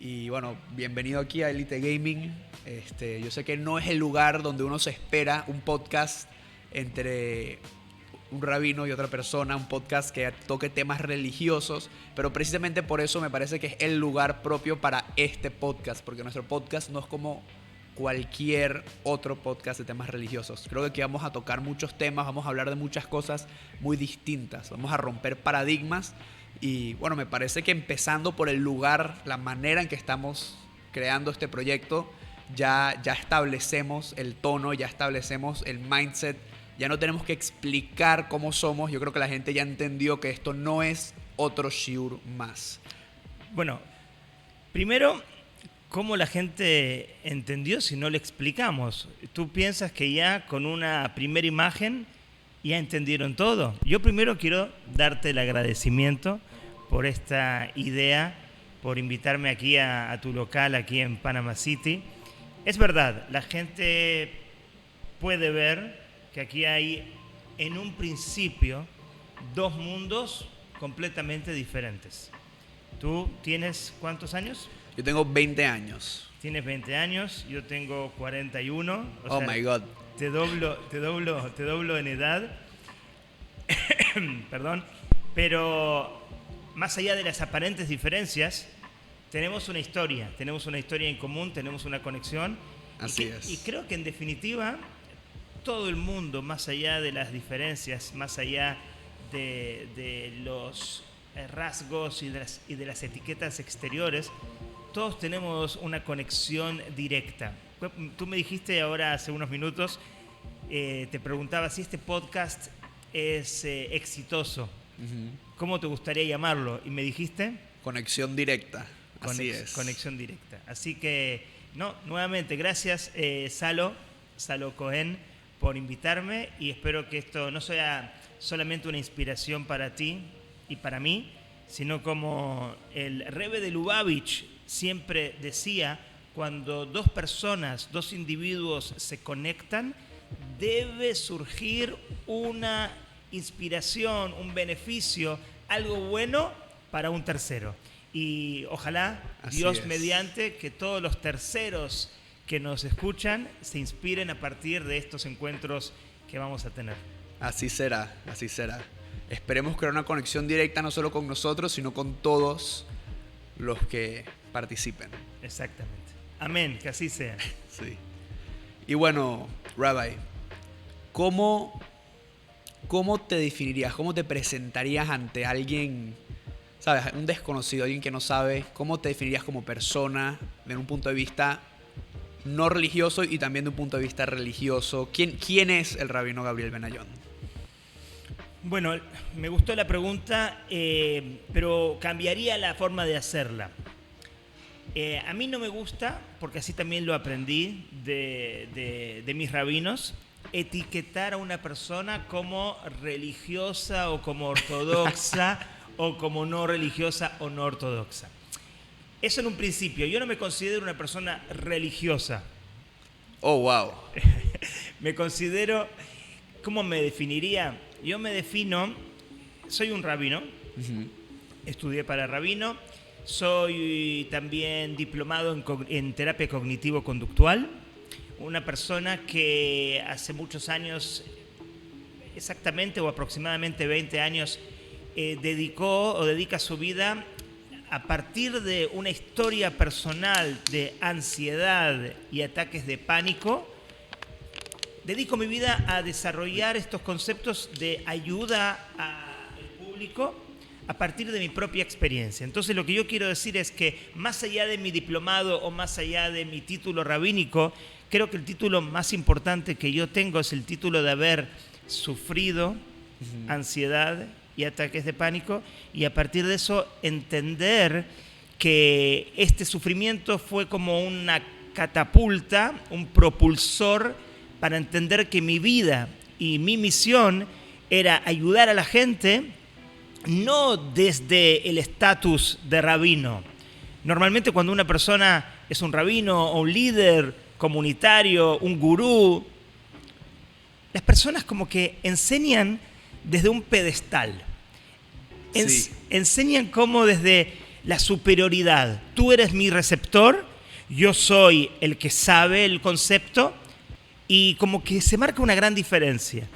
Y bueno, bienvenido aquí a Elite Gaming. Yo sé que no es el lugar donde uno se espera un podcast entre un rabino y otra persona, un podcast que toque temas religiosos, pero precisamente por eso me parece que es el lugar propio para este podcast, porque nuestro podcast no es como cualquier otro podcast de temas religiosos. Creo que aquí vamos a tocar muchos temas, vamos a hablar de muchas cosas muy distintas, vamos a romper paradigmas. Y bueno, me parece que empezando por el lugar, la manera en que estamos creando este proyecto, ya establecemos el tono, ya establecemos el mindset, ya no tenemos que explicar cómo somos. Yo creo que la gente ya entendió que esto no es otro shiur más. Bueno, primero, ¿cómo la gente entendió si no le explicamos? ¿Tú piensas que ya con una primera imagen ya entendieron todo? Yo primero quiero darte el agradecimiento por esta idea, por invitarme aquí a tu local, aquí en Panama City. Es verdad, la gente puede ver que aquí hay, en un principio, dos mundos completamente diferentes. ¿Tú tienes cuántos años? Yo tengo 20 años. Tienes 20 años, yo tengo 41. Oh my God. Te doblo en edad. Perdón. Pero más allá de las aparentes diferencias, tenemos una historia en común, tenemos una conexión. Así es. Y creo que en definitiva, todo el mundo, más allá de las diferencias, más allá de los rasgos y de las etiquetas exteriores, todos tenemos una conexión directa. Tú me dijiste ahora hace unos minutos, te preguntaba si este podcast es exitoso. ¿Cómo te gustaría llamarlo? Y me dijiste... Conexión directa. Así es. Conexión directa. Así que, nuevamente, gracias Salo Cohen por invitarme, y espero que esto no sea solamente una inspiración para ti y para mí, sino como el Rebbe de Lubavitch siempre decía, cuando dos personas, dos individuos se conectan, debe surgir una inspiración, un beneficio, algo bueno para un tercero. Y ojalá, Dios mediante, que todos los terceros que nos escuchan se inspiren a partir de estos encuentros que vamos a tener. Así será, así será. Esperemos crear una conexión directa no solo con nosotros, sino con todos los que participen. Exactamente. Amén, que así sea. Sí. Y bueno, Rabbi, ¿cómo te definirías? ¿Cómo te presentarías ante alguien, sabes, un desconocido, alguien que no sabe? ¿Cómo te definirías como persona desde un punto de vista no religioso y también de un punto de vista religioso? ¿Quién es el rabino Gabriel Benayon? Bueno, me gustó la pregunta, pero cambiaría la forma de hacerla. A mí no me gusta, porque así también lo aprendí de mis rabinos, etiquetar a una persona como religiosa o como ortodoxa o como no religiosa o no ortodoxa. Eso en un principio. Yo no me considero una persona religiosa. Oh, wow. Me considero... ¿Cómo me definiría? Yo me defino... Soy un rabino. Estudié para rabino. Soy también diplomado en terapia cognitivo-conductual. Una persona que hace muchos años, exactamente o aproximadamente 20 años, dedica su vida a partir de una historia personal de ansiedad y ataques de pánico. Dedico mi vida a desarrollar estos conceptos de ayuda al público a partir de mi propia experiencia. Entonces, lo que yo quiero decir es que más allá de mi diplomado o más allá de mi título rabínico, creo que el título más importante que yo tengo es el título de haber sufrido ansiedad y ataques de pánico, y a partir de eso entender que este sufrimiento fue como una catapulta, un propulsor para entender que mi vida y mi misión era ayudar a la gente, no desde el estatus de rabino. Normalmente cuando una persona es un rabino o un líder comunitario, un gurú, las personas como que enseñan desde un pedestal. Enseñan cómo desde la superioridad. Tú eres mi receptor, yo soy el que sabe el concepto y como que se marca una gran diferencia.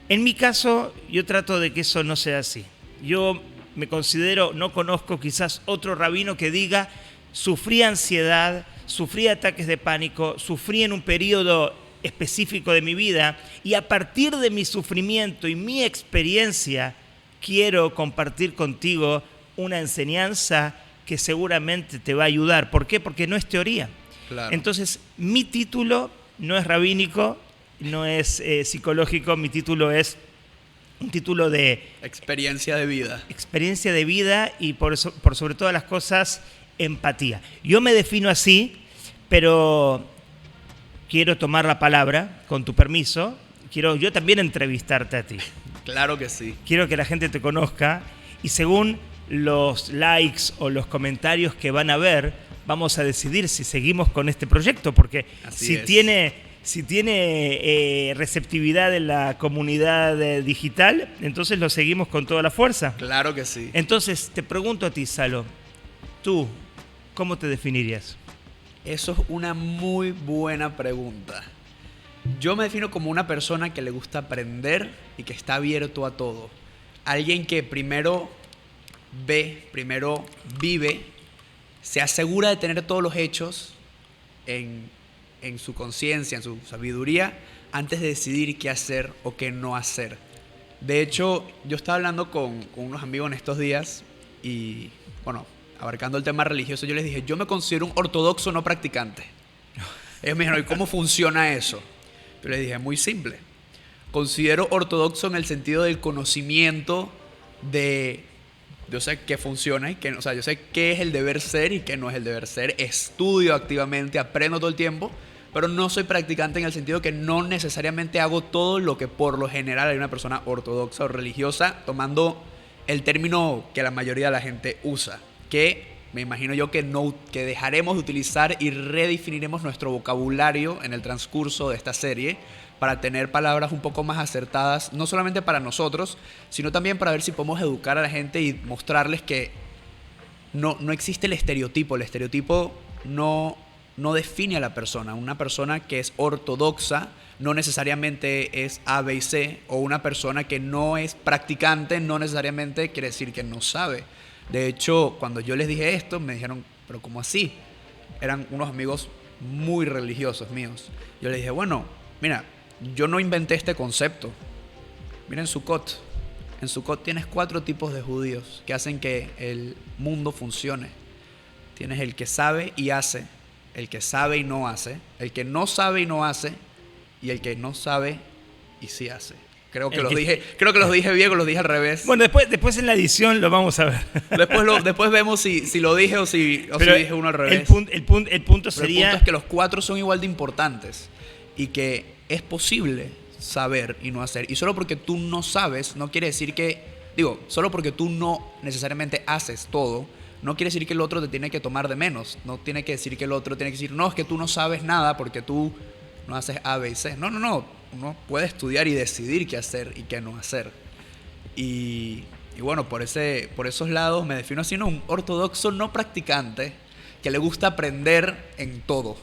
En mi caso, yo trato de que eso no sea así. Yo me considero, no conozco quizás otro rabino que diga, sufrí ansiedad, sufrí ataques de pánico, sufrí en un periodo específico de mi vida y a partir de mi sufrimiento y mi experiencia quiero compartir contigo una enseñanza que seguramente te va a ayudar. ¿Por qué? Porque no es teoría. Claro. Entonces, mi título no es rabínico, no es psicológico, mi título es un título de experiencia de vida. Experiencia de vida y por sobre todas las cosas, empatía. Yo me defino así, pero quiero tomar la palabra, con tu permiso. Quiero yo también entrevistarte a ti. Claro que sí. Quiero que la gente te conozca y según los likes o los comentarios que van a ver, vamos a decidir si seguimos con este proyecto, porque si tiene receptividad en la comunidad digital, entonces lo seguimos con toda la fuerza. Claro que sí. Entonces, te pregunto a ti, Salo, ¿tú cómo te definirías? Eso es una muy buena pregunta. Yo me defino como una persona que le gusta aprender y que está abierto a todo. Alguien que primero ve, primero vive, se asegura de tener todos los hechos en su conciencia, en su sabiduría, antes de decidir qué hacer o qué no hacer. De hecho, yo estaba hablando con unos amigos en estos días y, bueno, abarcando el tema religioso, yo les dije, yo me considero un ortodoxo no practicante. Ellos me dijeron, ¿y cómo funciona eso? Yo les dije, muy simple. Considero ortodoxo en el sentido del conocimiento de... Yo sé qué funciona y qué no. O sea, yo sé qué es el deber ser y qué no es el deber ser. Estudio activamente, aprendo todo el tiempo, pero no soy practicante en el sentido que no necesariamente hago todo lo que por lo general hay una persona ortodoxa o religiosa, tomando el término que la mayoría de la gente usa, que me imagino yo que dejaremos de utilizar y redefiniremos nuestro vocabulario en el transcurso de esta serie para tener palabras un poco más acertadas, no solamente para nosotros, sino también para ver si podemos educar a la gente y mostrarles que no existe el estereotipo. El estereotipo no define a la persona. Una persona que es ortodoxa no necesariamente es A, B y C, o una persona que no es practicante no necesariamente quiere decir que no sabe. De hecho, cuando yo les dije esto, me dijeron, ¿pero cómo así? Eran unos amigos muy religiosos míos. Yo les dije, bueno, mira, yo no inventé este concepto. Miren Sukkot. En Sukkot tienes 4 tipos de judíos que hacen que el mundo funcione. Tienes el que sabe y hace, el que sabe y no hace, el que no sabe y no hace, y el que no sabe y sí hace. Creo que los dije bien o los dije al revés. Bueno, después en la edición lo vamos a ver. Después vemos si lo dije o si dije uno al revés. El punto sería... El punto es que los 4 son igual de importantes y que es posible saber y no hacer. Y solo porque tú no sabes, no quiere decir que... solo porque tú no necesariamente haces todo, no quiere decir que el otro te tiene que tomar de menos. No tiene que decir que el otro tiene que decir, no, es que tú no sabes nada porque tú no haces A, B y C. No. Uno puede estudiar y decidir qué hacer y qué no hacer. Y bueno, por esos lados me defino así, un ortodoxo no practicante que le gusta aprender en todo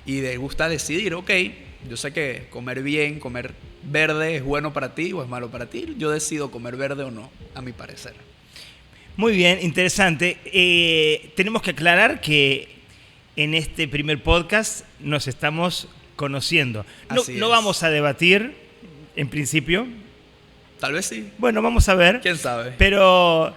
y le gusta decidir, ok, yo sé que comer bien, comer verde es bueno para ti o es malo para ti, yo decido comer verde o no, a mi parecer. Muy bien, interesante. Tenemos que aclarar que en este primer podcast nos estamos conociendo. No vamos a debatir, en principio. Tal vez sí. Bueno, vamos a ver. ¿Quién sabe? Pero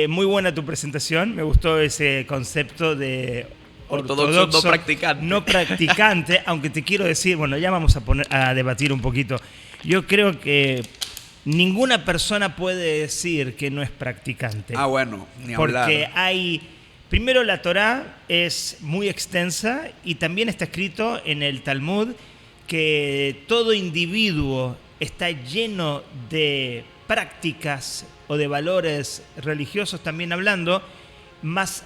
muy buena tu presentación. Me gustó ese concepto de ortodoxo no practicante. No practicante, aunque te quiero decir, bueno, ya vamos a debatir un poquito. Yo creo que ninguna persona puede decir que no es practicante. Ah, bueno, ni hablar. Porque primero, la Torá es muy extensa y también está escrito en el Talmud que todo individuo está lleno de prácticas o de valores religiosos también hablando, más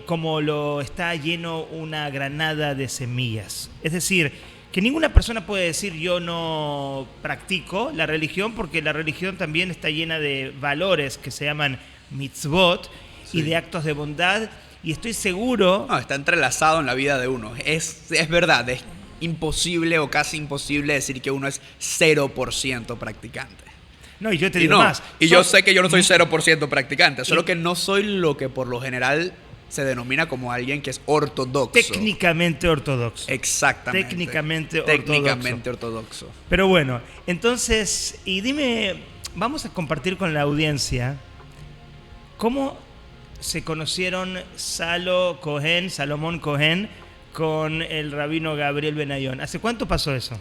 como lo está lleno una granada de semillas. Es decir, que ninguna persona puede decir yo no practico la religión porque la religión también está llena de valores que se llaman mitzvot. y de actos de bondad. Y estoy seguro... No, está entrelazado en la vida de uno. Es verdad, es imposible o casi imposible decir que uno es 0% practicante. No, y yo te Y digo no, más. y yo sé que yo no soy 0% practicante, solo que no soy lo que por lo general se denomina como alguien que es ortodoxo. Técnicamente ortodoxo. Exactamente. Técnicamente ortodoxo. Pero bueno, entonces, y dime, vamos a compartir con la audiencia cómo se conocieron Salomón Cohen con el rabino Gabriel Benayon. ¿Hace cuánto pasó eso?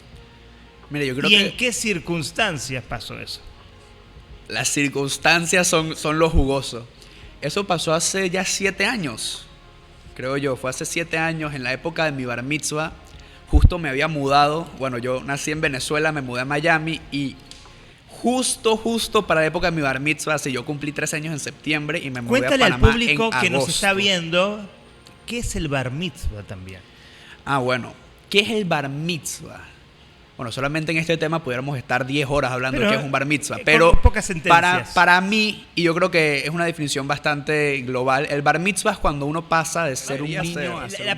Mire, yo creo ¿Y que en qué circunstancias pasó eso? las circunstancias son lo jugoso. Eso pasó hace ya 7 años, creo yo. Fue hace 7 años, en la época de mi bar mitzvah. Justo me había mudado. Bueno, yo nací en Venezuela, me mudé a Miami y justo para la época de mi bar mitzvah, así yo cumplí 3 años en septiembre y me mudé Cuéntale a al Panamá público en que nos agosto. está viendo qué es el bar mitzvah también. Bueno, ¿qué es el bar mitzvah? Bueno, solamente en este tema pudiéramos estar 10 horas hablando de qué es un bar mitzvah, pero con pocas sentencias. para mí, y yo creo que es una definición bastante global, el bar mitzvah es cuando uno pasa de ser un niño a ser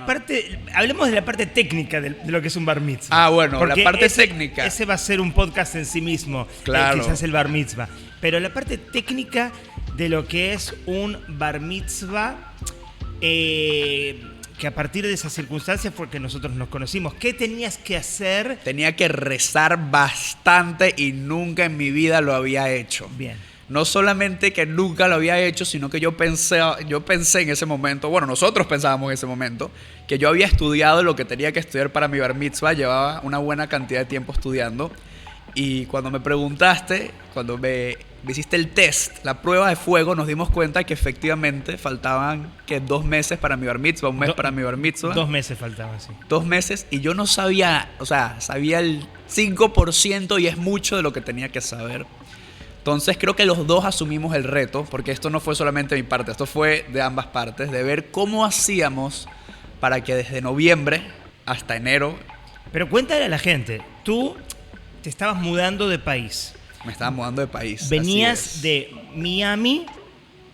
Hablemos de la parte técnica de lo que es un bar mitzvah. Bueno, porque la parte técnica. Ese va a ser un podcast en sí mismo, Claro. quizás el bar mitzvah. Pero la parte técnica de lo que es un bar mitzvah, que a partir de esas circunstancias fue que nosotros nos conocimos. ¿Qué tenías que hacer? Tenía que rezar bastante y nunca en mi vida lo había hecho. Bien. No solamente que nunca lo había hecho, sino que yo pensé en ese momento, bueno, nosotros pensábamos en ese momento, que yo había estudiado lo que tenía que estudiar para mi bar mitzvah, llevaba una buena cantidad de tiempo estudiando. Y cuando me preguntaste, cuando me hiciste el test, la prueba de fuego, nos dimos cuenta que efectivamente faltaban 2 meses para mi bar mitzvah, un mes para mi bar mitzvah. 2 meses faltaban, sí. 2 meses y yo no sabía, sabía el 5% y es mucho de lo que tenía que saber. Entonces creo que los dos asumimos el reto, porque esto no fue solamente de mi parte, esto fue de ambas partes, de ver cómo hacíamos para que desde noviembre hasta enero... Pero cuéntale a la gente, tú te estabas mudando de país. Me estaba mudando de país. Venías de Miami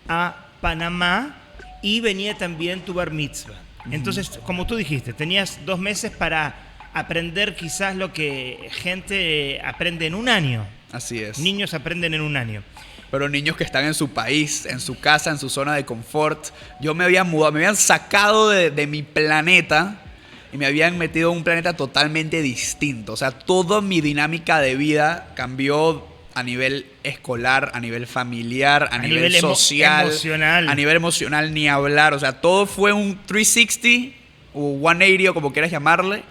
a Panamá y venía también tu bar mitzvah. Entonces, como tú dijiste, tenías 2 meses para aprender quizás lo que gente aprende en un año. Así es. Niños aprenden en un año. Pero niños que están en su país, en su casa, en su zona de confort. Yo me había mudado, me habían sacado de mi planeta y me habían metido en un planeta totalmente distinto. O sea, toda mi dinámica de vida cambió a nivel escolar, a nivel familiar, a nivel social, emocional. A nivel emocional ni hablar. O sea, todo fue un 360 o 180 o como quieras llamarle.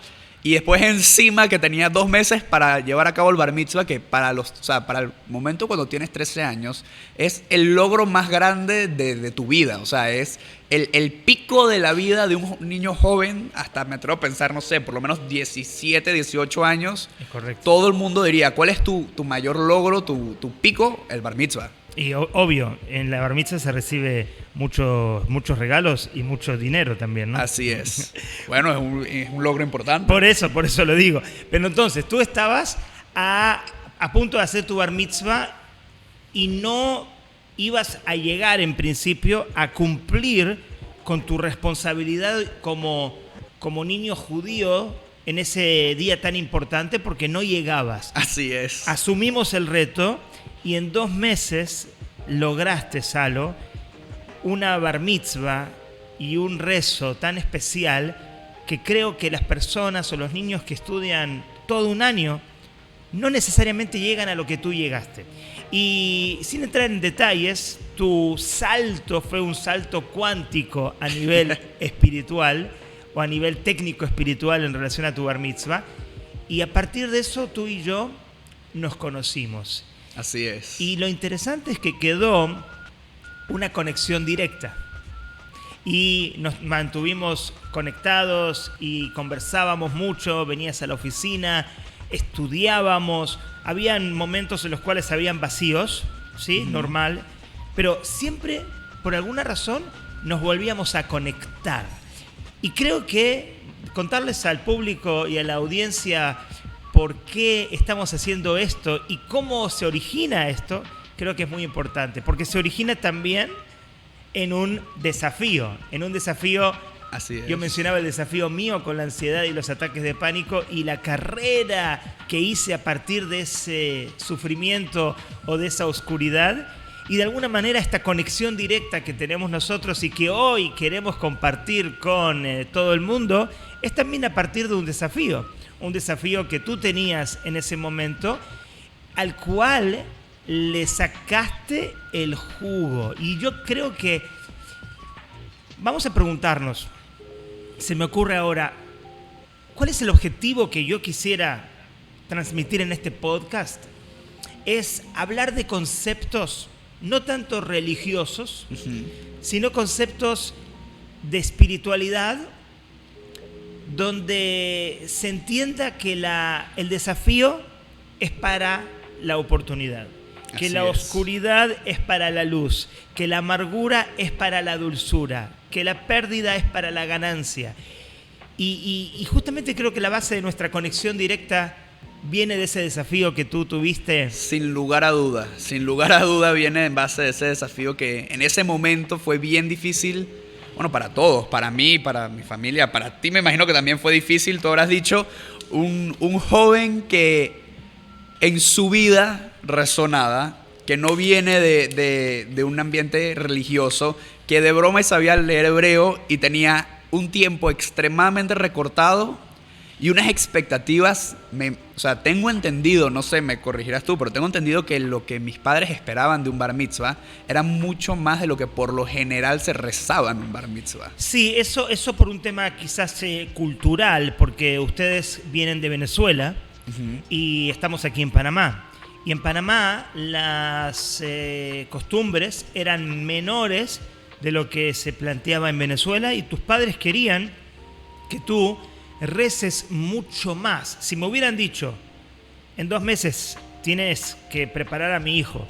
Y después encima que tenía 2 meses para llevar a cabo el bar mitzvah, que para el momento cuando tienes 13 años es el logro más grande de tu vida. O sea, es el pico de la vida de un niño joven, hasta me atrevo a pensar, no sé, por lo menos 17, 18 años. Es correcto. Todo el mundo diría, ¿cuál es tu mayor logro, tu pico? El bar mitzvah. Y obvio, en la bar mitzvah se recibe muchos regalos y mucho dinero también, ¿no? Así es. Bueno, es un logro importante. Por eso lo digo. Pero entonces, tú estabas a punto de hacer tu bar mitzvah y no ibas a llegar en principio a cumplir con tu responsabilidad como niño judío en ese día tan importante porque no llegabas. Así es. Asumimos el reto y en 2 meses lograste, Salo, una bar mitzvah y un rezo tan especial que creo que las personas o los niños que estudian todo un año no necesariamente llegan a lo que tú llegaste. Y sin entrar en detalles, tu salto fue un salto cuántico a nivel espiritual o a nivel técnico espiritual en relación a tu bar mitzvah. Y a partir de eso, tú y yo nos conocimos. Así es. Y lo interesante es que quedó una conexión directa. Y nos mantuvimos conectados y conversábamos mucho, venías a la oficina, estudiábamos, habían momentos en los cuales habían vacíos, ¿sí? Normal, pero siempre, por alguna razón, nos volvíamos a conectar. Y creo que contarles al público y a la audiencia por qué estamos haciendo esto y cómo se origina esto, creo que es muy importante, porque se origina también en un desafío. Así es. Yo mencionaba el desafío mío con la ansiedad y los ataques de pánico y la carrera que hice a partir de ese sufrimiento o de esa oscuridad. Y de alguna manera esta conexión directa que tenemos nosotros y que hoy queremos compartir con todo el mundo es también a partir de un desafío que tú tenías en ese momento, al cual le sacaste el jugo. Y yo creo que vamos a preguntarnos, se me ocurre ahora, ¿cuál es el objetivo que yo quisiera transmitir en este podcast? Es hablar de conceptos no tanto religiosos, sino conceptos de espiritualidad, donde se entienda que el desafío es para la oportunidad, que la oscuridad es para la luz, que la amargura es para la dulzura, que la pérdida es para la ganancia. Y justamente creo que la base de nuestra conexión directa viene de ese desafío que tú tuviste. Sin lugar a duda viene en base de ese desafío que en ese momento fue bien difícil. Bueno, para todos, para mí, para mi familia, para ti me imagino que también fue difícil. Tú habrás dicho, un joven que en su vida resonada, que no viene de un ambiente religioso, que de broma sabía leer hebreo y tenía un tiempo extremadamente recortado y unas expectativas, tengo entendido, no sé, me corregirás tú, pero tengo entendido que lo que mis padres esperaban de un bar mitzvah era mucho más de lo que por lo general se rezaba en un bar mitzvah. Sí, eso por un tema quizás cultural, porque ustedes vienen de Venezuela y estamos aquí en Panamá. Y en Panamá las costumbres eran menores de lo que se planteaba en Venezuela y tus padres querían que tú reces mucho más. Si me hubieran dicho, en 2 meses tienes que preparar a mi hijo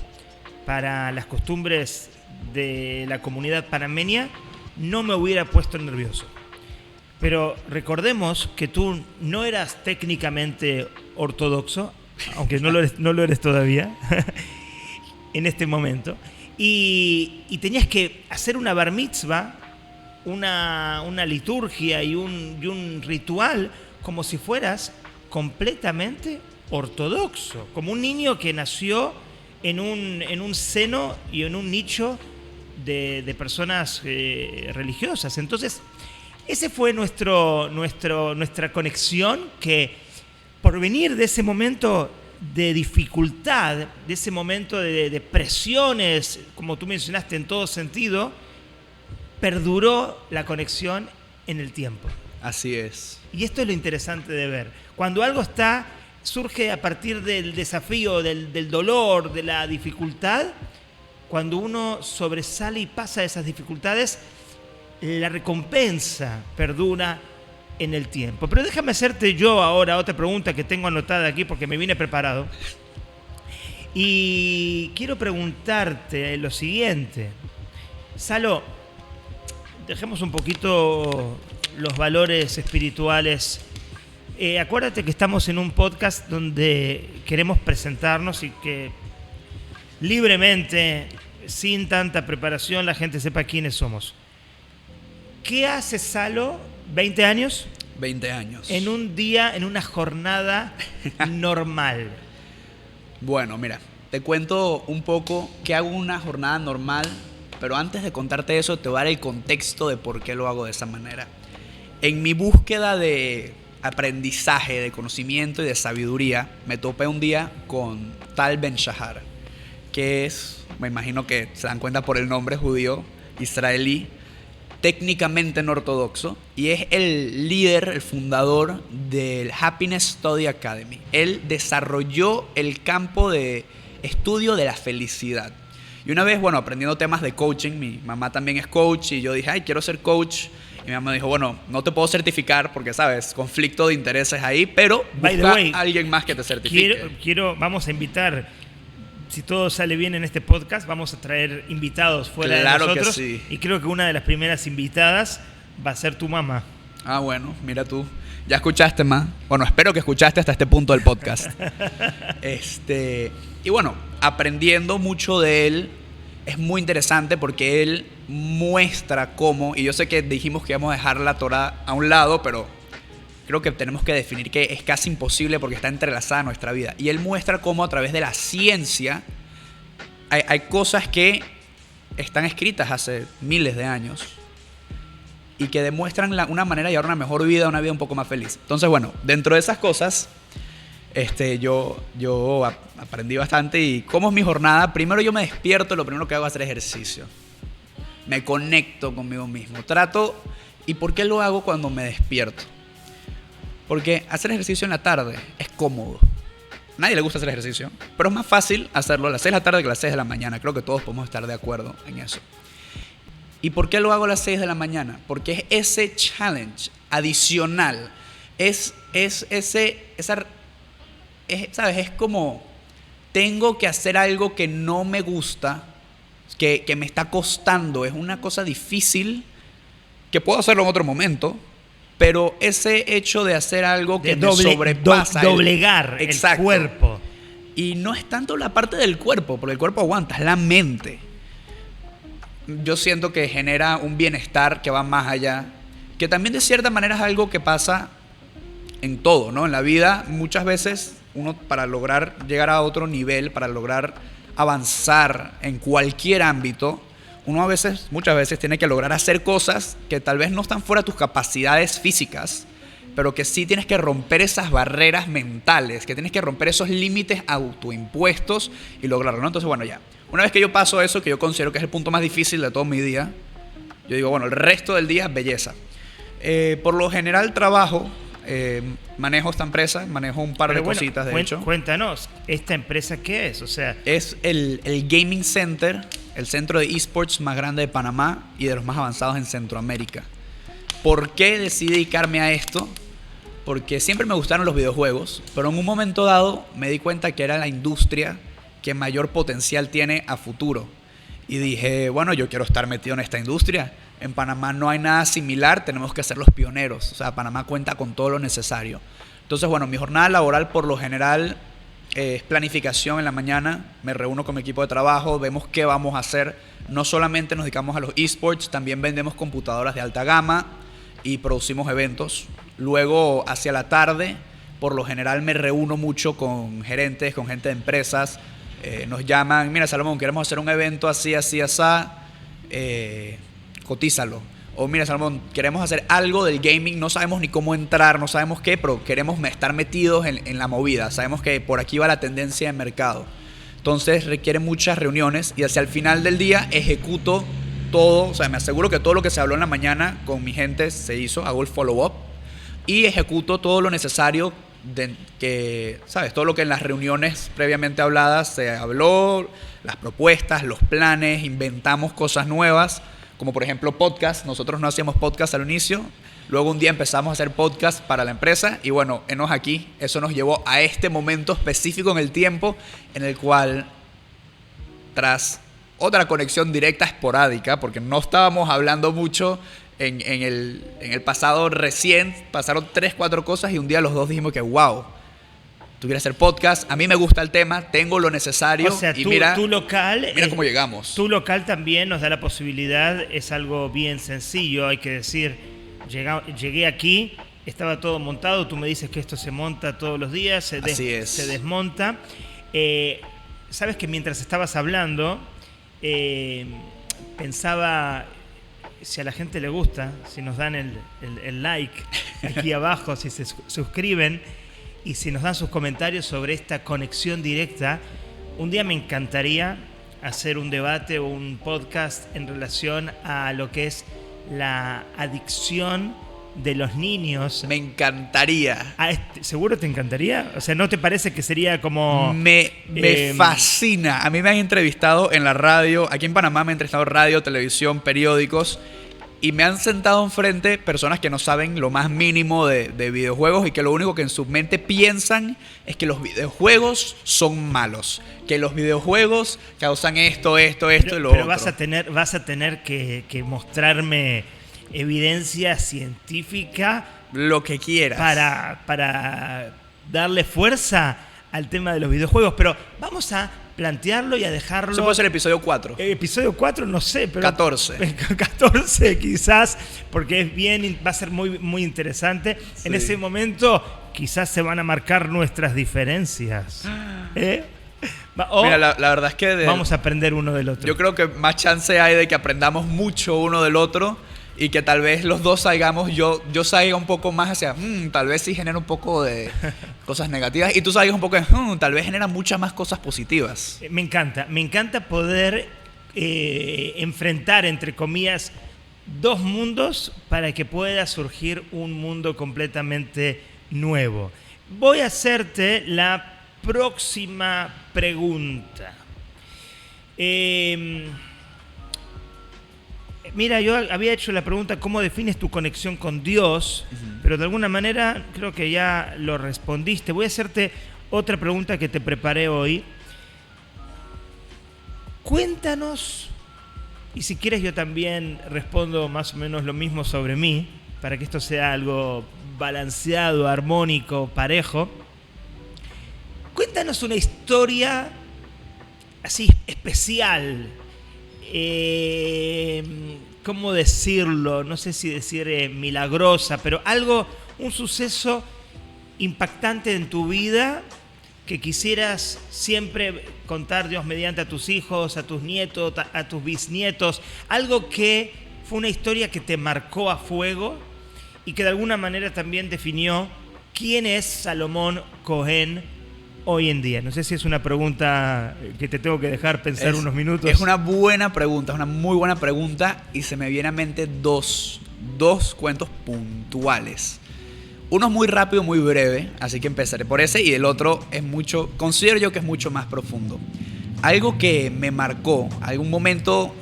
para las costumbres de la comunidad panameña, no me hubiera puesto nervioso. Pero recordemos que tú no eras técnicamente ortodoxo, aunque no lo eres todavía, en este momento, y tenías que hacer una bar mitzvah, una liturgia y un ritual como si fueras completamente ortodoxo, como un niño que nació en un seno y en un nicho de personas religiosas. Entonces, ese fue nuestra conexión, que por venir de ese momento de dificultad, de ese momento de presiones, como tú mencionaste, en todo sentido, perduró la conexión en el tiempo. Así es. Y esto es lo interesante de ver. Cuando algo surge a partir del desafío, del dolor, de la dificultad, cuando uno sobresale y pasa esas dificultades, la recompensa perdura en el tiempo. Pero déjame hacerte yo ahora otra pregunta que tengo anotada aquí porque me vine preparado. Y quiero preguntarte lo siguiente. Salo, dejemos un poquito los valores espirituales. Acuérdate que estamos en un podcast donde queremos presentarnos y que libremente, sin tanta preparación, la gente sepa quiénes somos. ¿Qué hace Salo? ¿20 años? 20 años. En un día, en una jornada normal. Bueno, mira, te cuento un poco qué hago en una jornada normal, pero antes de contarte eso, te voy a dar el contexto de por qué lo hago de esa manera. En mi búsqueda de aprendizaje, de conocimiento y de sabiduría, me topé un día con Tal Ben Shahar, que es, me imagino que se dan cuenta por el nombre, judío, israelí, técnicamente no ortodoxo, y es el líder, el fundador del Happiness Study Academy. Él desarrolló el campo de estudio de la felicidad. Y una vez, aprendiendo temas de coaching, mi mamá también es coach, y yo dije, quiero ser coach. Y mi mamá me dijo, no te puedo certificar porque, ¿sabes? Conflicto de intereses ahí, pero busca a alguien más que te certifique. Vamos a invitar, si todo sale bien en este podcast, vamos a traer invitados fuera de nosotros. Claro que sí. Y creo que una de las primeras invitadas va a ser tu mamá. Ah, bueno, mira tú. ¿Ya escuchaste, ma? Bueno, espero que escuchaste hasta este punto del podcast. Y bueno, aprendiendo mucho de él, es muy interesante porque él muestra cómo, y yo sé que dijimos que íbamos a dejar la Torá a un lado, pero creo que tenemos que definir que es casi imposible porque está entrelazada a nuestra vida. Y él muestra cómo a través de la ciencia hay cosas que están escritas hace miles de años y que demuestran una manera de llevar una mejor vida, una vida un poco más feliz. Entonces, bueno, dentro de esas cosas, yo aprendí bastante. ¿Y cómo es mi jornada? Primero yo me despierto, lo primero que hago es hacer ejercicio. Me conecto conmigo mismo. ¿Y por qué lo hago cuando me despierto? Porque hacer ejercicio en la tarde es cómodo. A nadie le gusta hacer ejercicio, pero es más fácil hacerlo a las 6 de la tarde que a las 6 de la mañana. Creo que todos podemos estar de acuerdo en eso. ¿Y por qué lo hago a las 6 de la mañana? Porque es ese challenge adicional. ¿Sabes? Es como, tengo que hacer algo que no me gusta, que me está costando. Es una cosa difícil, que puedo hacerlo en otro momento, pero ese hecho de hacer algo que me sobrepasa. Doblegar el cuerpo. Y no es tanto la parte del cuerpo, porque el cuerpo aguanta, es la mente. Yo siento que genera un bienestar que va más allá, que también de cierta manera es algo que pasa en todo, ¿no? En la vida muchas veces uno, para lograr llegar a otro nivel, para lograr avanzar en cualquier ámbito, uno muchas veces tiene que lograr hacer cosas que tal vez no están fuera de tus capacidades físicas, pero que sí tienes que romper esas barreras mentales, que tienes que romper esos límites autoimpuestos y lograrlo, ¿no? Entonces, bueno, ya. Una vez que yo paso eso, que yo considero que es el punto más difícil de todo mi día, yo digo, bueno, el resto del día, belleza. Por lo general trabajo, manejo esta empresa, manejo un par de cositas, de hecho. Cuéntanos, ¿esta empresa qué es? O sea, es el Gaming Center, el centro de esports más grande de Panamá y de los más avanzados en Centroamérica. ¿Por qué decidí dedicarme a esto? Porque siempre me gustaron los videojuegos, pero en un momento dado me di cuenta que era la industria que mayor potencial tiene a futuro. Y dije, bueno, yo quiero estar metido en esta industria. En Panamá no hay nada similar, tenemos que ser los pioneros. O sea, Panamá cuenta con todo lo necesario. Entonces, bueno, mi jornada laboral por lo general es planificación en la mañana. Me reúno con mi equipo de trabajo, vemos qué vamos a hacer. No solamente nos dedicamos a los esports, también vendemos computadoras de alta gama y producimos eventos. Luego, hacia la tarde, por lo general me reúno mucho con gerentes, con gente de empresas. Nos llaman, mira Salomón, queremos hacer un evento así, así, así, cotízalo. O mira Salomón, queremos hacer algo del gaming, no sabemos ni cómo entrar, no sabemos qué, pero queremos estar metidos en la movida. Sabemos que por aquí va la tendencia de mercado. Entonces requiere muchas reuniones y hacia el final del día ejecuto todo. O sea, me aseguro que todo lo que se habló en la mañana con mi gente se hizo, hago el follow-up y ejecuto todo lo necesario ¿sabes? Todo lo que en las reuniones previamente habladas se habló, las propuestas, los planes, inventamos cosas nuevas, como por ejemplo podcast. Nosotros no hacíamos podcast al inicio, luego un día empezamos a hacer podcast para la empresa y bueno, enos aquí, eso nos llevó a este momento específico en el tiempo en el cual, tras otra conexión directa esporádica, porque no estábamos hablando mucho en el pasado recién, pasaron 3-4 cosas y un día los dos dijimos que wow, tú quieres hacer podcast, a mí me gusta el tema, tengo lo necesario. O sea, y mira cómo llegamos. Tu local también nos da la posibilidad, es algo bien sencillo, hay que decir, llegué aquí, estaba todo montado, tú me dices que esto se monta todos los días, se desmonta. Sabes que mientras estabas hablando, pensaba, si a la gente le gusta, si nos dan el like aquí abajo, si se suscriben y si nos dan sus comentarios sobre esta conexión directa, un día me encantaría hacer un debate o un podcast en relación a lo que es la adicción de los niños. Me encantaría. ¿Seguro te encantaría? O sea, ¿no te parece que sería como...? Me fascina. A mí me han entrevistado en la radio. Aquí en Panamá me han entrevistado radio, televisión, periódicos. Y me han sentado enfrente personas que no saben lo más mínimo de videojuegos y que lo único que en su mente piensan es que los videojuegos son malos. Que los videojuegos causan esto y lo otro. Pero vas a tener que mostrarme evidencia científica, lo que quieras, para darle fuerza al tema de los videojuegos. Pero vamos a plantearlo y a dejarlo. Eso puede ser el episodio 4. Episodio 4, no sé, pero 14. 14 quizás, porque va a ser muy, muy interesante. Sí. En ese momento quizás se van a marcar nuestras diferencias. Mira, la verdad es que vamos a aprender uno del otro. Yo creo que más chance hay de que aprendamos mucho uno del otro y que tal vez los dos salgamos, yo salga un poco más hacia, tal vez sí genera un poco de cosas negativas y tú salgas un poco de, tal vez genera muchas más cosas positivas. Me encanta poder enfrentar, entre comillas, dos mundos para que pueda surgir un mundo completamente nuevo. Voy a hacerte la próxima pregunta. Mira, yo había hecho la pregunta ¿cómo defines tu conexión con Dios? Pero de alguna manera creo que ya lo respondiste. Voy a hacerte otra pregunta que te preparé hoy. Cuéntanos, y si quieres yo también respondo más o menos lo mismo sobre mí, para que esto sea algo balanceado, armónico, parejo. Cuéntanos una historia así especial. ¿Cómo decirlo? No sé si decir milagrosa, pero un suceso impactante en tu vida que quisieras siempre contar, Dios mediante, a tus hijos, a tus nietos, a tus bisnietos. Algo que fue una historia que te marcó a fuego y que de alguna manera también definió quién es Salomón Cohen hoy en día. No sé si es una pregunta que te tengo que dejar pensar unos minutos. Es una buena pregunta, es una muy buena pregunta y se me viene a mente dos cuentos puntuales. Uno es muy rápido, muy breve, así que empezaré por ese y el otro considero yo que es mucho más profundo. Algo que me marcó, algún momento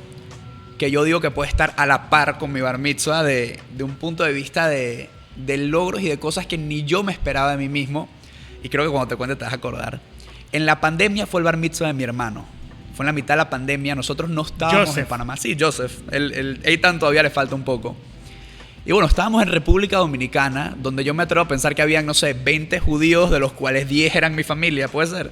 que yo digo que puede estar a la par con mi bar mitzvah de un punto de vista de logros y de cosas que ni yo me esperaba de mí mismo. Y creo que cuando te cuente te vas a acordar. En la pandemia fue el bar mitzvah de mi hermano. Fue en la mitad de la pandemia. Nosotros no estábamos en Panamá. Sí, Joseph. Eitan todavía le falta un poco. Y bueno, estábamos en República Dominicana, donde yo me atrevo a pensar que habían, 20 judíos, de los cuales 10 eran mi familia, puede ser.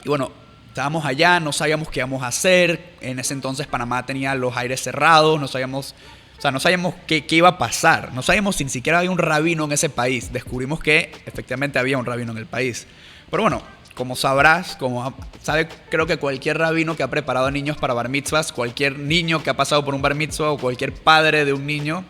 Y bueno, estábamos allá, no sabíamos qué íbamos a hacer. En ese entonces Panamá tenía los aires cerrados, no sabíamos qué iba a pasar. No sabíamos si ni siquiera había un rabino en ese país. Descubrimos que efectivamente había un rabino en el país. Pero bueno, como sabrás, creo que cualquier rabino que ha preparado a niños para bar mitzvahs, cualquier niño que ha pasado por un bar mitzvah o cualquier padre de un niño,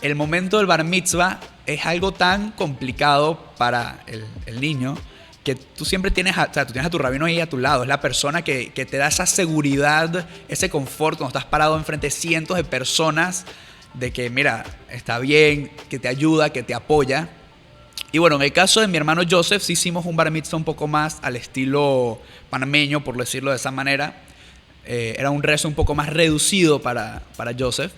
el momento del bar mitzvah es algo tan complicado para el niño que tú siempre tienes a tu rabino ahí a tu lado. Es la persona que te da esa seguridad, ese confort cuando estás parado enfrente de cientos de personas de que, mira, está bien, que te ayuda, que te apoya. Y bueno, en el caso de mi hermano Joseph, sí hicimos un bar mitzvah un poco más al estilo panameño, por decirlo de esa manera. Era un rezo un poco más reducido para Joseph.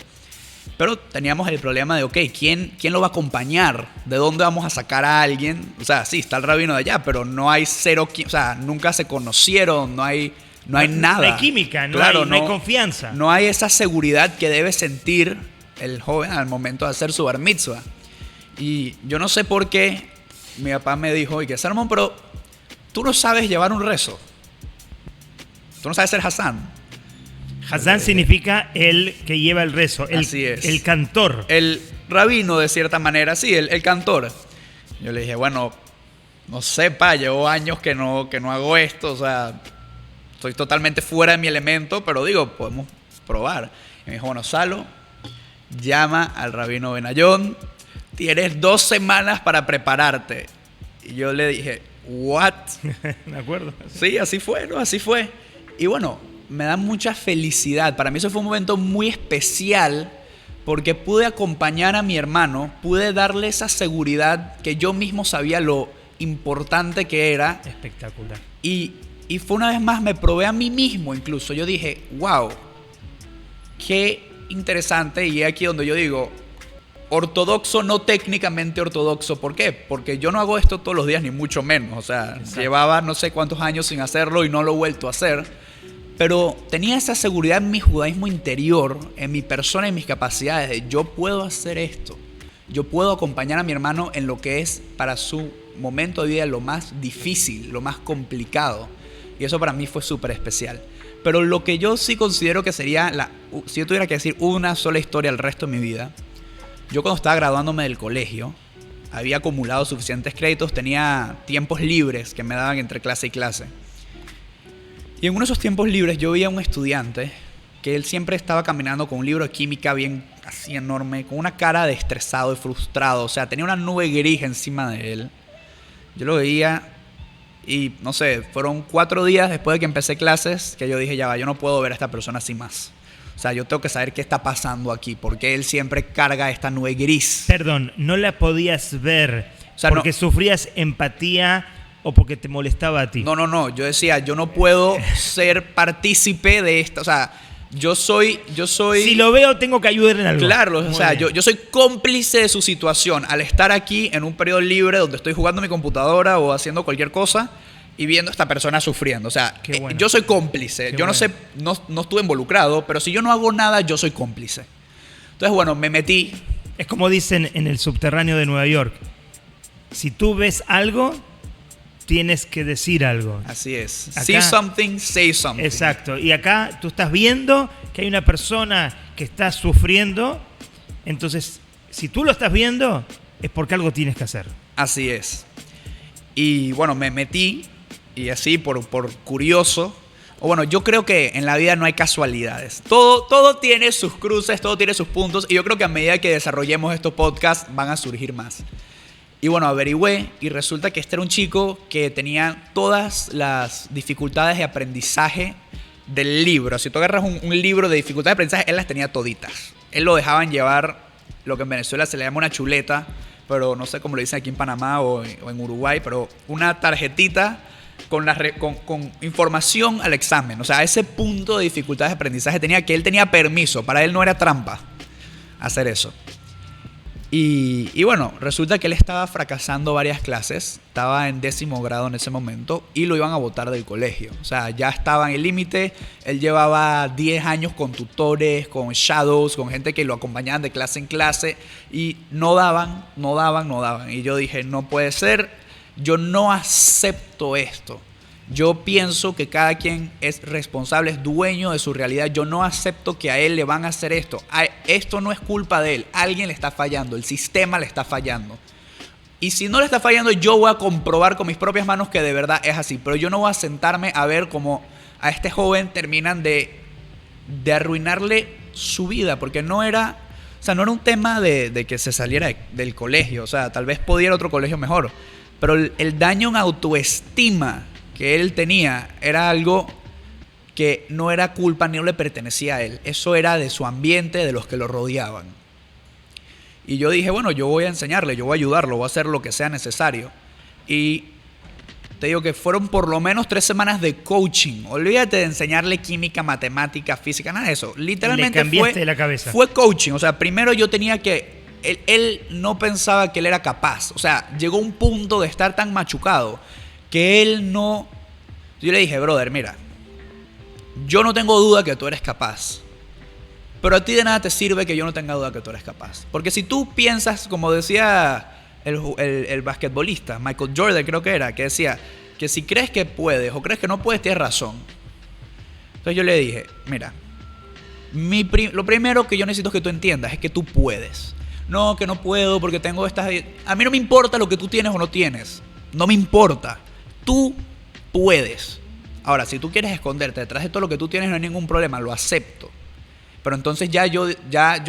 Pero teníamos el problema de, ¿quién lo va a acompañar? ¿De dónde vamos a sacar a alguien? O sea, sí, está el rabino de allá, pero no hay nunca se conocieron, no hay nada. No hay química, no hay confianza. No hay esa seguridad que debe sentir el joven al momento de hacer su bar mitzvah. Y yo no sé por qué mi papá me dijo, Salomón, pero tú no sabes llevar un rezo. Tú no sabes ser Hassan. Hassan significa el que lleva el rezo, el cantor. El rabino, de cierta manera, sí, el cantor. Yo le dije, bueno, no sé, llevo años que no hago esto, o sea, estoy totalmente fuera de mi elemento, pero podemos probar. Y me dijo, bueno, Salo, llama al rabino Benayón, tienes 2 semanas para prepararte. Y yo le dije, ¿what? Me acuerdo. Sí, así fue, ¿no? Así fue. Y bueno, me da mucha felicidad. Para mí eso fue un momento muy especial porque pude acompañar a mi hermano, pude darle esa seguridad que yo mismo sabía lo importante que era. Espectacular. Y fue una vez más, me probé a mí mismo incluso. Yo dije, wow, qué interesante. Y aquí donde yo digo, ortodoxo, no técnicamente ortodoxo. ¿Por qué? Porque yo no hago esto todos los días, ni mucho menos. O sea, exacto, llevaba no sé cuántos años sin hacerlo y no lo he vuelto a hacer. Pero tenía esa seguridad en mi judaísmo interior, en mi persona y mis capacidades de yo puedo hacer esto. Yo puedo acompañar a mi hermano en lo que es para su momento de vida lo más difícil, lo más complicado. Y eso para mí fue súper especial. Pero lo que yo sí considero que sería, si yo tuviera que decir una sola historia el resto de mi vida, yo cuando estaba graduándome del colegio, había acumulado suficientes créditos, tenía tiempos libres que me daban entre clase y clase. Y en uno de esos tiempos libres yo vi a un estudiante que él siempre estaba caminando con un libro de química bien así enorme, con una cara de estresado y frustrado, o sea, tenía una nube gris encima de él. Yo lo veía y no sé, fueron 4 días después de que empecé clases que yo dije, ya va, yo no puedo ver a esta persona así más. O sea, yo tengo que saber qué está pasando aquí, porque él siempre carga esta nube gris. Perdón, no la podías ver, o sea, porque sufrías empatía o porque te molestaba a ti. No, yo decía, yo no puedo ser partícipe de esto, o sea, yo soy... Si lo veo, tengo que ayudar en algo. Claro, o sea, yo soy cómplice de su situación al estar aquí en un periodo libre donde estoy jugando en mi computadora o haciendo cualquier cosa y viendo a esta persona sufriendo. O sea, bueno. Yo soy cómplice. Yo no sé, no estuve involucrado, pero si yo no hago nada, yo soy cómplice. Entonces, bueno, me metí. Es como dicen en el subterráneo de Nueva York. Si tú ves algo, tienes que decir algo. Así es. Acá, see something, say something. Exacto. Y acá tú estás viendo que hay una persona que está sufriendo. Entonces, si tú lo estás viendo, es porque algo tienes que hacer. Así es. Y bueno, me metí y así por curioso. O bueno, yo creo que en la vida no hay casualidades. Todo tiene sus cruces, todo tiene sus puntos. Y yo creo que a medida que desarrollemos estos podcasts van a surgir más. Y bueno, averigüé y resulta que este era un chico que tenía todas las dificultades de aprendizaje del libro. Si tú agarras un libro de dificultades de aprendizaje, él las tenía toditas. Él lo dejaban llevar lo que en Venezuela se le llama una chuleta, pero no sé cómo lo dicen aquí en Panamá o en Uruguay, pero una tarjetita con información al examen. O sea, a ese punto de dificultades de aprendizaje él tenía permiso. Para él no era trampa hacer eso. Y bueno, resulta que él estaba fracasando varias clases, estaba en 10º grado en ese momento y lo iban a botar del colegio. O sea, ya estaba en el límite, él llevaba 10 años con tutores, con shadows, con gente que lo acompañaban de clase en clase y no daban. Y yo dije, no puede ser, yo no acepto esto. Yo pienso que cada quien es responsable, es dueño de su realidad. Yo no acepto que a él le van a hacer esto. Esto no es culpa de él. Alguien le está fallando. El sistema le está fallando. Y si no le está fallando, yo voy a comprobar con mis propias manos que de verdad es así. Pero yo no voy a sentarme a ver cómo a este joven terminan de arruinarle su vida. Porque no era un tema de que se saliera del colegio. O sea, tal vez podía ir a otro colegio mejor. Pero el daño en autoestima que él tenía era algo que no era culpa ni no le pertenecía a él. Eso era de su ambiente, de los que lo rodeaban. Y yo dije, bueno, yo voy a enseñarle, yo voy a ayudarlo, voy a hacer lo que sea necesario. Y te digo que fueron por lo menos 3 semanas de coaching. Olvídate de enseñarle química, matemática, física, nada de eso. Literalmente le cambiaste la cabeza. Fue coaching. O sea, primero yo tenía que... Él no pensaba que él era capaz. O sea, llegó un punto de estar tan machucado que él no... Yo le dije, brother, mira, yo no tengo duda que tú eres capaz, pero a ti de nada te sirve que yo no tenga duda que tú eres capaz. Porque si tú piensas, como decía el basquetbolista, Michael Jordan creo que era, que decía que si crees que puedes o crees que no puedes, tienes razón. Entonces yo le dije, mira, lo primero que yo necesito que tú entiendas es que tú puedes. No, que no puedo porque tengo estas... A mí no me importa lo que tú tienes o no tienes. No me importa. Tú puedes. Ahora, si tú quieres esconderte detrás de todo lo que tú tienes, no hay ningún problema, lo acepto. Pero entonces yo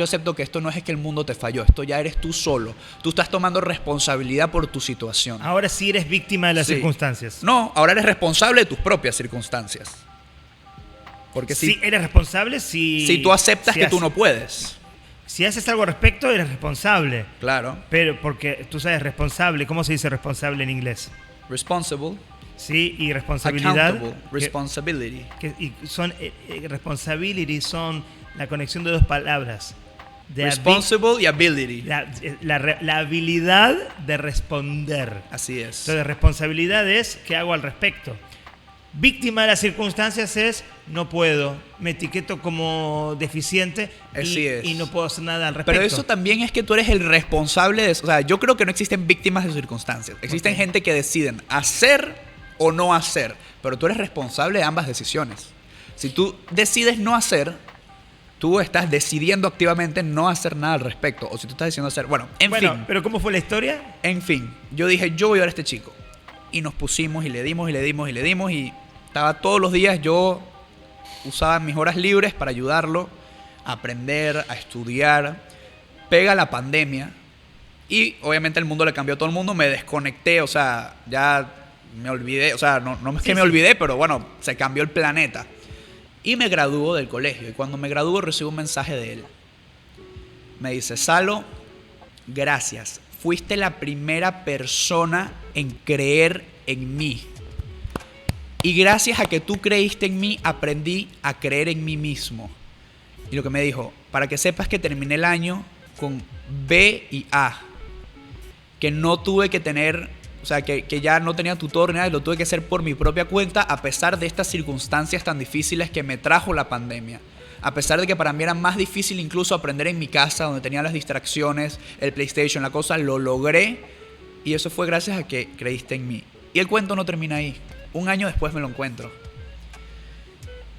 acepto que esto no es que el mundo te falló, esto ya eres tú solo. Tú estás tomando responsabilidad por tu situación. Ahora sí eres víctima de las circunstancias. No, ahora eres responsable de tus propias circunstancias. Porque sí, eres responsable si tú aceptas que tú no puedes. Si haces algo al respecto, eres responsable. Claro. Pero porque tú sabes, responsable, ¿cómo se dice responsable en inglés? Responsible. Sí, y responsabilidad. Accountable. Responsibility. Responsibility son la conexión de 2 palabras. Responsible y ability. La habilidad de responder. Así es. Entonces, responsabilidad es qué hago al respecto. víctima de las circunstancias es no puedo, me etiqueto como deficiente y no puedo hacer nada al respecto. Pero eso también es que tú eres el responsable de eso. O sea, yo creo que no existen víctimas de circunstancias. Existen gente que deciden hacer o no hacer, pero tú eres responsable de ambas decisiones. Si tú decides no hacer, tú estás decidiendo activamente no hacer nada al respecto. O si tú estás decidiendo hacer... Bueno, en fin. ¿Pero cómo fue la historia? En fin, yo dije, yo voy a ver a este chico. Y nos pusimos y le dimos y le dimos y le dimos y estaba todos los días, yo usaba mis horas libres para ayudarlo a aprender, a estudiar. Pega la pandemia y obviamente el mundo le cambió a todo el mundo, me desconecté, o sea, ya me olvidé, o sea, no es que me olvidé, pero bueno, se cambió el planeta. Y me graduó del colegio y cuando me graduó recibo un mensaje de él. Me dice, Salo, gracias, fuiste la primera persona en creer en mí. Y gracias a que tú creíste en mí, aprendí a creer en mí mismo. Y lo que me dijo, para que sepas que terminé el año con B y A. Que no tuve que tener, o sea, que ya no tenía tutor ni nada, lo tuve que hacer por mi propia cuenta, a pesar de estas circunstancias tan difíciles que me trajo la pandemia. A pesar de que para mí era más difícil incluso aprender en mi casa, donde tenía las distracciones, el PlayStation, la cosa, lo logré. Y eso fue gracias a que creíste en mí. Y el cuento no termina ahí. Un año después me lo encuentro.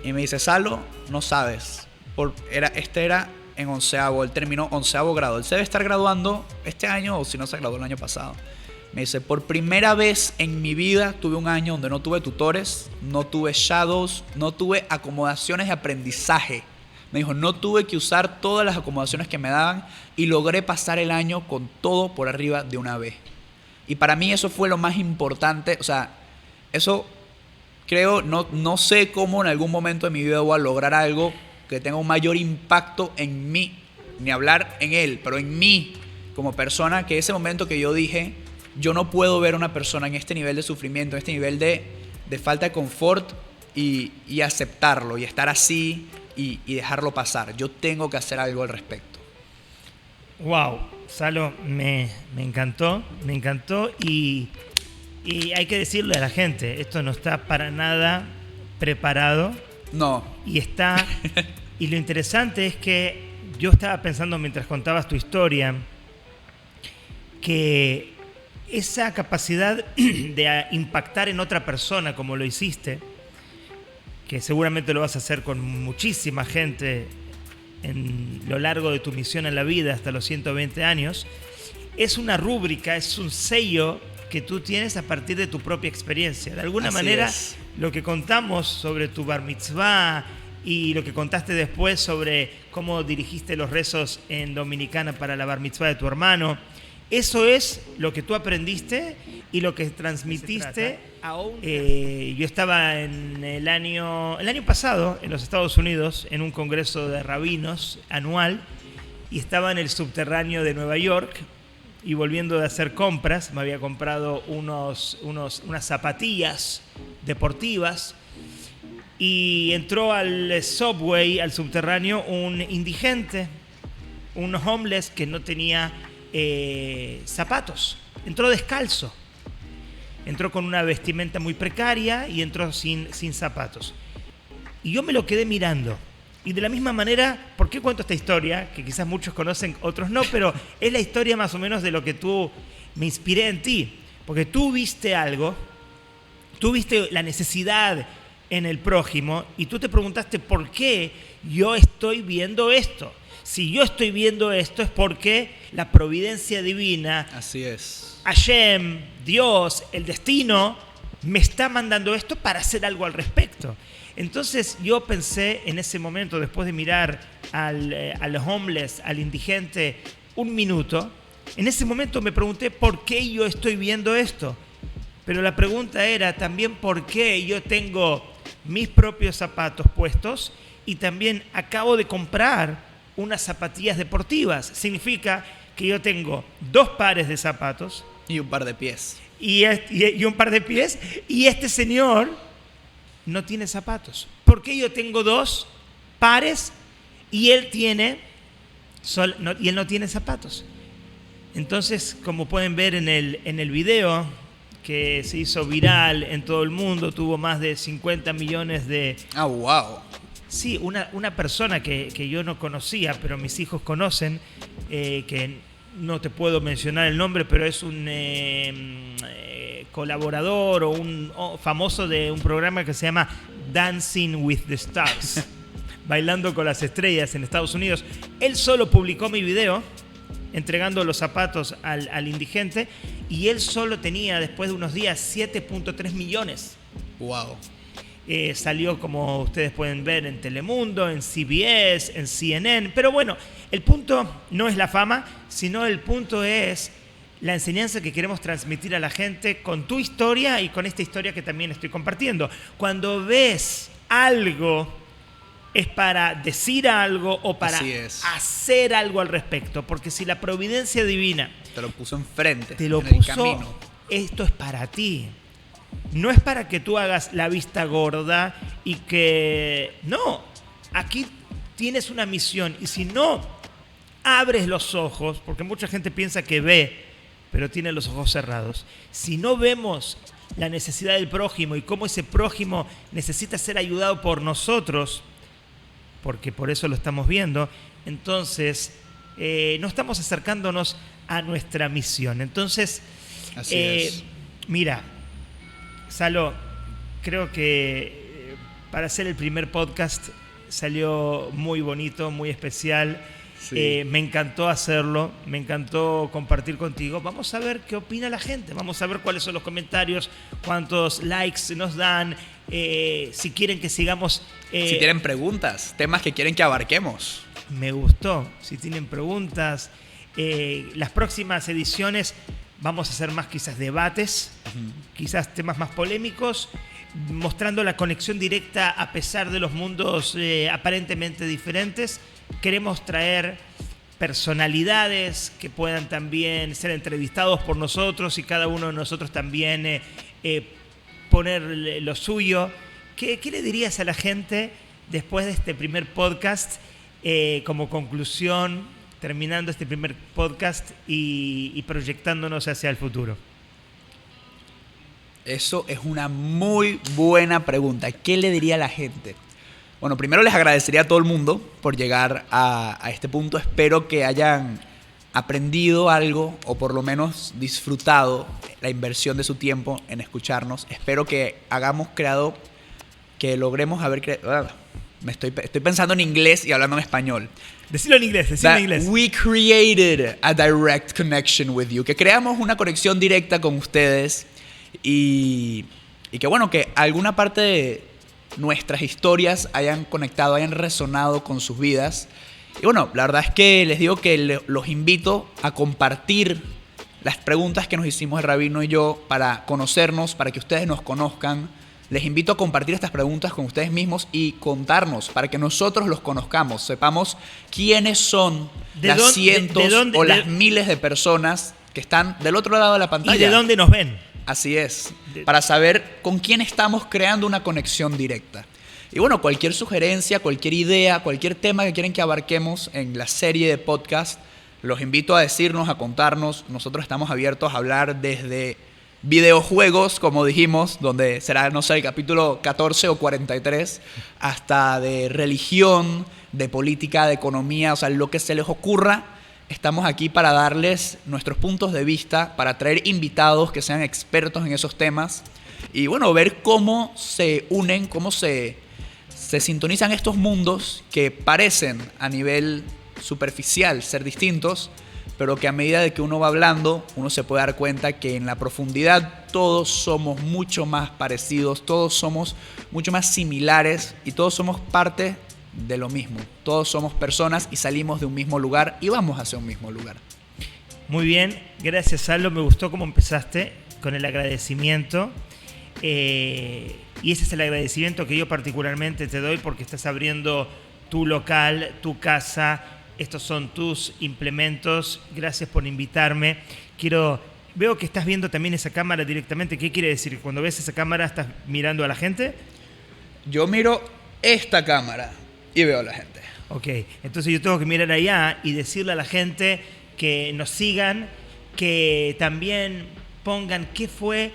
Y me dice, Salo, no sabes. Este era en 11º. Él terminó 11º grado. Él se debe estar graduando este año o si no se graduó el año pasado. Me dice, por primera vez en mi vida tuve un año donde no tuve tutores, no tuve shadows, no tuve acomodaciones de aprendizaje. Me dijo, no tuve que usar todas las acomodaciones que me daban y logré pasar el año con todo por arriba de una B. Y para mí eso fue lo más importante. O sea, eso creo, no sé cómo en algún momento de mi vida voy a lograr algo que tenga un mayor impacto en mí, ni hablar en él, pero en mí como persona, que ese momento que yo dije, yo no puedo ver a una persona en este nivel de sufrimiento, en este nivel de falta de confort y aceptarlo y estar así y dejarlo pasar. Yo tengo que hacer algo al respecto. Wow, Salo, me encantó y hay que decirle a la gente, esto no está para nada preparado. No. Y lo interesante es que yo estaba pensando mientras contabas tu historia que esa capacidad de impactar en otra persona como lo hiciste, que seguramente lo vas a hacer con muchísima gente en lo largo de tu misión en la vida hasta los 120 años, es una rúbrica, es un sello que tú tienes a partir de tu propia experiencia. De alguna manera, lo que contamos sobre tu bar mitzvah y lo que contaste después sobre cómo dirigiste los rezos en Dominicana para la bar mitzvah de tu hermano, eso es lo que tú aprendiste y lo que transmitiste. Yo estaba en el año pasado en los Estados Unidos en un congreso de rabinos anual y estaba en el subterráneo de Nueva York y volviendo de hacer compras me había comprado unas zapatillas deportivas y entró al subway, al subterráneo, un indigente, un homeless que no tenía zapatos. Entró descalzo. Entró con una vestimenta muy precaria y entró sin zapatos. Y yo me lo quedé mirando. Y de la misma manera, ¿por qué cuento esta historia? Que quizás muchos conocen, otros no, pero es la historia más o menos de lo que me inspiré en ti. Porque tú viste algo, tú viste la necesidad en el prójimo y tú te preguntaste por qué yo estoy viendo esto. Si yo estoy viendo esto es porque la providencia divina, así es, Hashem, Dios, el destino, me está mandando esto para hacer algo al respecto. Entonces yo pensé en ese momento, después de mirar al homeless, al indigente, un minuto, en ese momento me pregunté por qué yo estoy viendo esto. Pero la pregunta era también por qué yo tengo mis propios zapatos puestos y también acabo de comprar unas zapatillas deportivas. Significa que yo tengo 2 pares de zapatos. Y un par de pies. Y un par de pies. Y este señor no tiene zapatos. ¿Por qué yo tengo 2 pares y él no tiene zapatos? Entonces, como pueden ver en el video que se hizo viral en todo el mundo, tuvo más de 50 millones de... Ah, wow. Sí, una persona que yo no conocía, pero mis hijos conocen, que no te puedo mencionar el nombre, pero es un colaborador o famoso de un programa que se llama Dancing with the Stars, Bailando con las Estrellas en Estados Unidos. Él solo publicó mi video entregando los zapatos al indigente y él solo tenía, después de unos días, 7.3 millones. Wow. Salió, como ustedes pueden ver, en Telemundo, en CBS, en CNN. Pero bueno, el punto no es la fama, sino el punto es la enseñanza que queremos transmitir a la gente con tu historia y con esta historia que también estoy compartiendo. Cuando ves algo, es para decir algo o para hacer algo al respecto. Porque si la providencia divina te lo puso enfrente, te lo en el puso, camino, esto es para ti. No es para que tú hagas la vista gorda y que... No, aquí tienes una misión y si no abres los ojos, porque mucha gente piensa que ve, pero tiene los ojos cerrados. Si no vemos la necesidad del prójimo y cómo ese prójimo necesita ser ayudado por nosotros, porque por eso lo estamos viendo, entonces no estamos acercándonos a nuestra misión. Entonces, así es. Mira, Salo, creo que para hacer el primer podcast salió muy bonito, muy especial. Sí. Me encantó hacerlo, me encantó compartir contigo. Vamos a ver qué opina la gente, vamos a ver cuáles son los comentarios, cuántos likes nos dan, si quieren que sigamos... si tienen preguntas, temas que quieren que abarquemos. Me gustó, si tienen preguntas. Las próximas ediciones vamos a hacer más quizás debates, quizás temas más polémicos, mostrando la conexión directa a pesar de los mundos aparentemente diferentes. Queremos traer personalidades que puedan también ser entrevistados por nosotros y cada uno de nosotros también poner lo suyo. ¿Qué le dirías a la gente después de este primer podcast como conclusión, terminando este primer podcast y proyectándonos hacia el futuro? Eso es una muy buena pregunta. ¿Qué le diría a la gente? Bueno, primero les agradecería a todo el mundo por llegar a este punto. Espero que hayan aprendido algo o por lo menos disfrutado la inversión de su tiempo en escucharnos. Espero que logremos haber creado... Estoy pensando en inglés y hablando en español. Decilo en inglés, decilo en inglés. We created a direct connection with you. Que creamos una conexión directa con ustedes y que bueno, que alguna parte de nuestras historias hayan conectado, hayan resonado con sus vidas. Y bueno, la verdad es que les digo que los invito a compartir las preguntas que nos hicimos el Rabino y yo para conocernos, para que ustedes nos conozcan. Les invito a compartir estas preguntas con ustedes mismos y contarnos para que nosotros los conozcamos, sepamos quiénes son las cientos o las miles de personas que están del otro lado de la pantalla. ¿Y de dónde nos ven? Así es, para saber con quién estamos creando una conexión directa. Y bueno, cualquier sugerencia, cualquier idea, cualquier tema que quieren que abarquemos en la serie de podcast, los invito a decirnos, a contarnos. Nosotros estamos abiertos a hablar desde videojuegos, como dijimos, donde será, no sé, el capítulo 14 o 43, hasta de religión, de política, de economía, o sea, lo que se les ocurra. Estamos aquí para darles nuestros puntos de vista, para traer invitados que sean expertos en esos temas y bueno, ver cómo se unen, cómo se sintonizan estos mundos que parecen a nivel superficial ser distintos, pero que a medida de que uno va hablando, uno se puede dar cuenta que en la profundidad todos somos mucho más parecidos, todos somos mucho más similares y todos somos parte de lo mismo. Todos somos personas y salimos de un mismo lugar y vamos hacia un mismo lugar. Muy bien, gracias Salo, me gustó cómo empezaste con el agradecimiento y ese es el agradecimiento que yo particularmente te doy porque estás abriendo tu local, tu casa, estos son tus implementos, gracias por invitarme. Veo que estás viendo también esa cámara directamente, ¿qué quiere decir? Cuando ves esa cámara, ¿estás mirando a la gente? Yo miro esta cámara y veo a la gente. Ok, entonces yo tengo que mirar allá y decirle a la gente que nos sigan, que también pongan qué fue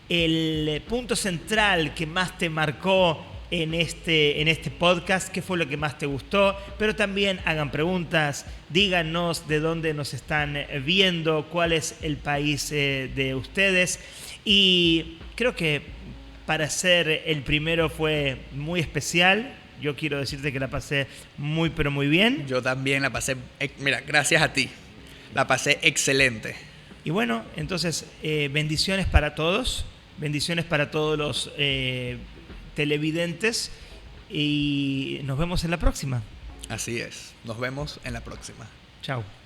el punto central que más te marcó en este podcast, qué fue lo que más te gustó, pero también hagan preguntas, díganos de dónde nos están viendo, cuál es el país de ustedes. Y creo que para ser el primero fue muy especial. Yo quiero decirte que la pasé muy, pero muy bien. Yo también la pasé, mira, gracias a ti, la pasé excelente. Y bueno, entonces, bendiciones para todos los televidentes y nos vemos en la próxima. Así es, nos vemos en la próxima. Chao.